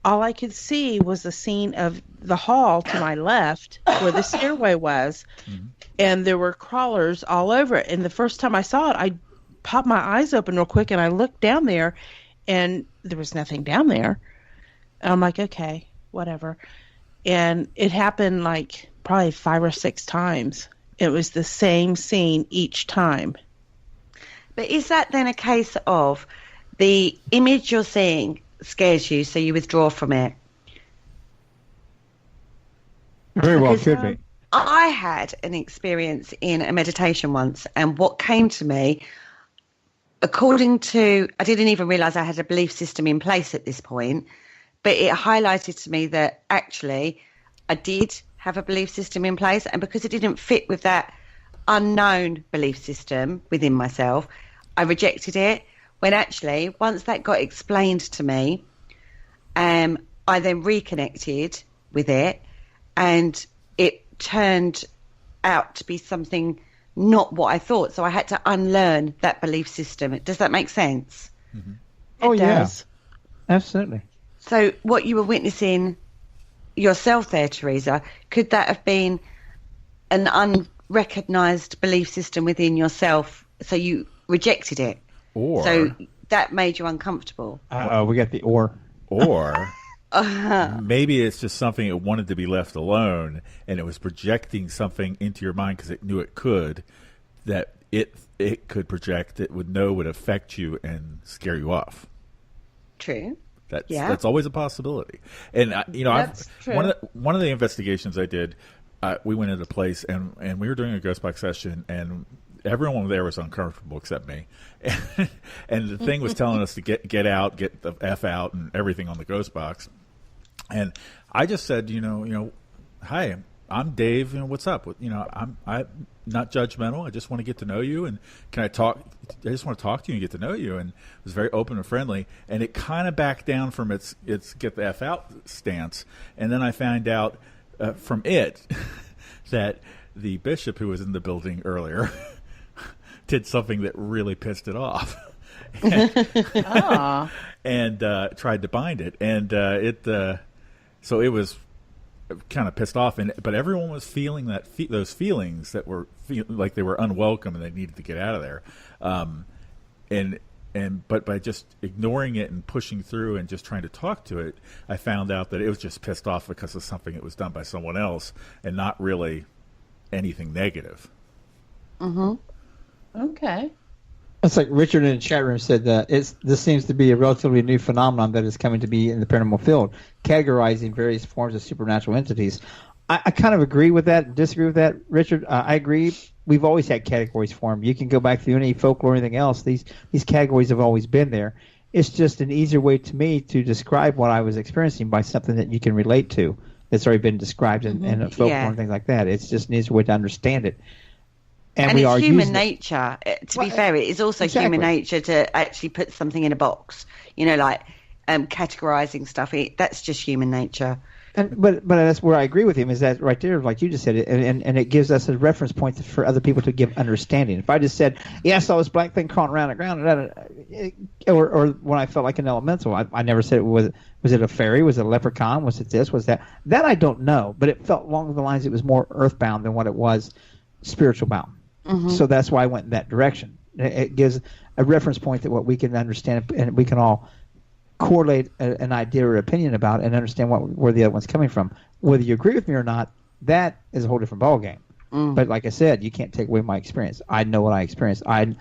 all I could see was the scene of the hall to my left where the stairway was. Mm-hmm. And there were crawlers all over it. And the first time I saw it, I popped my eyes open real quick and I looked down there and there was nothing down there. And I'm like, okay, whatever. And it happened like probably 5 or 6 times. It was the same scene each time. But is that then a case of the image you're seeing scares you, so you withdraw from it? Very well, could be. I had an experience in a meditation once, and what came to me, according to, I didn't even realize I had a belief system in place at this point, but it highlighted to me that actually I did have a belief system in place, and because it didn't fit with that unknown belief system within myself, I rejected it. When actually, once that got explained to me, I then reconnected with it, and it turned out to be something not what I thought. So I had to unlearn that belief system. Does that make sense? Mm-hmm. Oh, yeah. Absolutely. So what you were witnessing yourself there, Teresa, could that have been an unrecognised belief system within yourself, so you rejected it? Or so that made you uncomfortable. We got the or. Or maybe it's just something it wanted to be left alone, and it was projecting something into your mind because it knew it could, that it could project, it would know would affect you and scare you off. True. That's always a possibility. And That's true. one of the investigations I did, we went into a place and we were doing a ghost box session, and everyone there was uncomfortable except me. And the thing was telling us to get out, get the F out, and everything on the ghost box. And I just said, hi, I'm Dave. What's up? I'm not judgmental. I just want to get to know you, and can I talk? I just want to talk to you and get to know you. And it was very open and friendly. And it kind of backed down from its get the F out stance. And then I found out from it that the bishop who was in the building earlier did something that really pissed it off. And tried to bind it, and so it was kind of pissed off, but everyone was feeling those feelings that were like they were unwelcome and they needed to get out of there, but by just ignoring it and pushing through and just trying to talk to it, I found out that it was just pissed off because of something that was done by someone else and not really anything negative. Okay. It's like Richard in the chat room said that this seems to be a relatively new phenomenon that is coming to be in the paranormal field, categorizing various forms of supernatural entities. I kind of agree with that and disagree with that, Richard. I agree. We've always had categories for them. You can go back through any folklore or anything else. These categories have always been there. It's just an easier way to me to describe what I was experiencing by something that you can relate to that's already been described in folklore and things like that. It's just an easier way to understand it. And it's human nature. To be fair, it is also human nature to actually put something in a box. Like categorizing stuff. That's just human nature. But that's where I agree with him. Is that right there, like you just said, and it gives us a reference point for other people to give understanding. If I just said, "Yeah, I saw this black thing crawling around the ground," or when I felt like an elemental, I never said was it a fairy? Was it a leprechaun? Was it this? Was that? That I don't know. But it felt along the lines it was more earthbound than what it was spiritual bound. So that's why I went in that direction. It gives a reference point that what we can understand, and we can all correlate an idea or opinion about and understand where the other one's coming from. Whether you agree with me or not, that is a whole different ballgame. But like I said, you can't take away my experience. I know what I experienced. And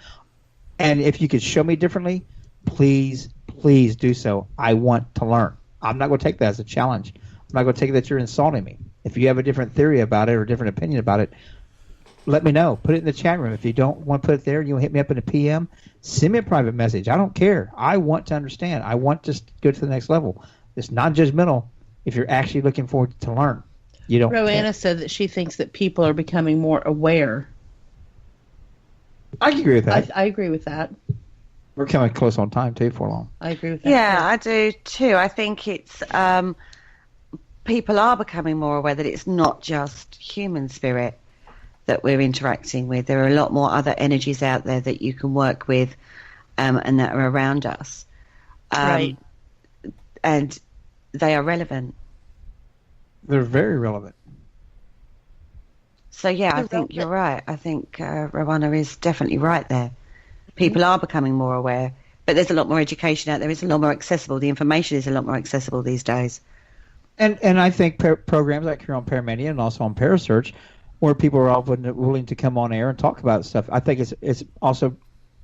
if you could show me differently, please do so. I want to learn. I'm not going to take that as a challenge. I'm not going to take it that you're insulting me. If you have a different theory about it or a different opinion about it, let me know. Put it in the chat room. If you don't want to put it there, you'll hit me up in a PM. Send me a private message. I don't care. I want to understand. I want to go to the next level. It's not judgmental if you're actually looking forward to learn. You don't. Roanna said that she thinks that people are becoming more aware. I agree with that. I agree with that. We're coming close on time, too, for long. I agree with that. Yeah, I do, too. I think it's people are becoming more aware that it's not just human spirit that we're interacting with. There are a lot more other energies out there that you can work with and that are around us. Right. And they are relevant. They're very relevant. So, yeah, I think you're right. I think Rowanna is definitely right there. People are becoming more aware, but there's a lot more education out there. It's a lot more accessible. The information is a lot more accessible these days. And I think programs like here on Paramania and also on Parasearch, where people are all willing to come on air and talk about stuff. I think it's also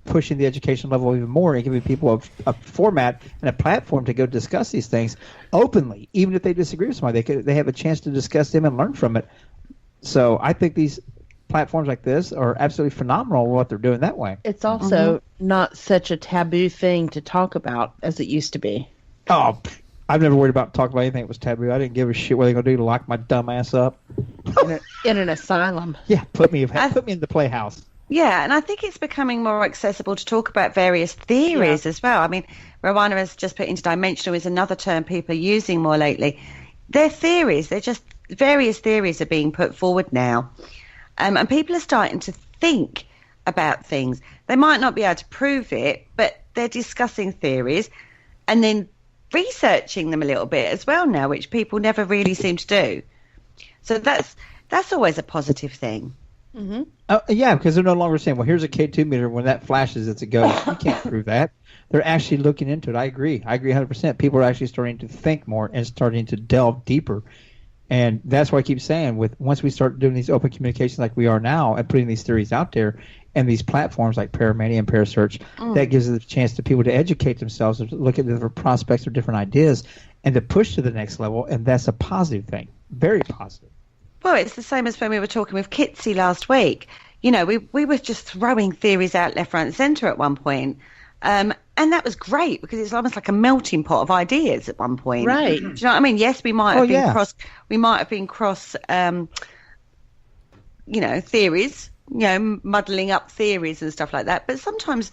pushing the education level even more and giving people a format and a platform to go discuss these things openly, even if they disagree with somebody. They have a chance to discuss them and learn from it. So I think these platforms like this are absolutely phenomenal what they're doing that way. It's also not such a taboo thing to talk about as it used to be. Oh, I've never worried about talking about anything that was taboo. I didn't give a shit what they're going to do to lock my dumb ass up. In an asylum. Yeah, put me in the playhouse. Yeah, and I think it's becoming more accessible to talk about various theories as well. I mean, Rowanna has just put interdimensional is another term people are using more lately. They're theories. They're just various theories are being put forward now. And people are starting to think about things. They might not be able to prove it, but they're discussing theories and then researching them a little bit as well now, which people never really seem to do. So that's always a positive thing. Yeah, because they're no longer saying, well, here's a K2 meter. When that flashes, it's a ghost. You can't prove that. They're actually looking into it. I agree 100%. People are actually starting to think more and starting to delve deeper And that's why I keep saying, once we start doing these open communications like we are now and putting these theories out there, and these platforms like Paramania and Parasearch, that gives us a chance to people to educate themselves, to look at different prospects or different ideas, and to push to the next level. And that's a positive thing, very positive. Well, it's the same as when we were talking with Kitsy last week. You know, we were just throwing theories out left, right, and centre at one point. And that was great because it's almost like a melting pot of ideas at one point. Right. Do you know what I mean? Yes, we might have been cross. We might have been cross. Theories. Muddling up theories and stuff like that. But sometimes,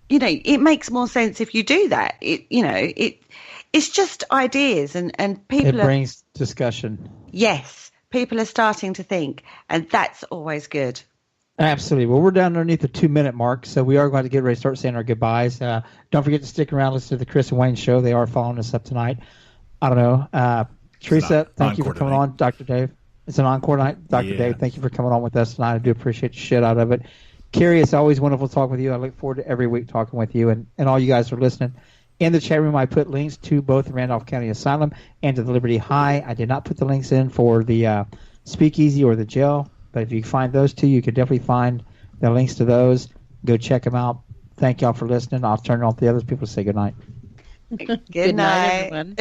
it makes more sense if you do that. It's just ideas and people. It brings discussion. Yes, people are starting to think, and that's always good. Absolutely. Well, we're down underneath the 2-minute mark, so we are going to get ready to start saying our goodbyes. Don't forget to stick around, listen to the Chris and Wayne show. They are following us up tonight. I don't know. Teresa, thank you for coming on. Dr. Dave. It's an encore night. Dr. Dave, thank you for coming on with us tonight. I do appreciate the shit out of it. Kerry, it's always wonderful to talk with you. I look forward to every week talking with you, and all you guys are listening. In the chat room, I put links to both the Randolph County Asylum and to the Liberty High. I did not put the links in for the Speakeasy or the jail, but if you find those two, you could definitely find the links to those. Go check them out. Thank y'all for listening. I'll turn it off to the other people to say good night. Good night, everyone.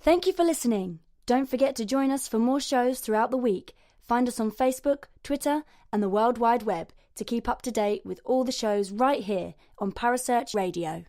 Thank you for listening. Don't forget to join us for more shows throughout the week. Find us on Facebook, Twitter, and the World Wide Web to keep up to date with all the shows right here on Parasearch Radio.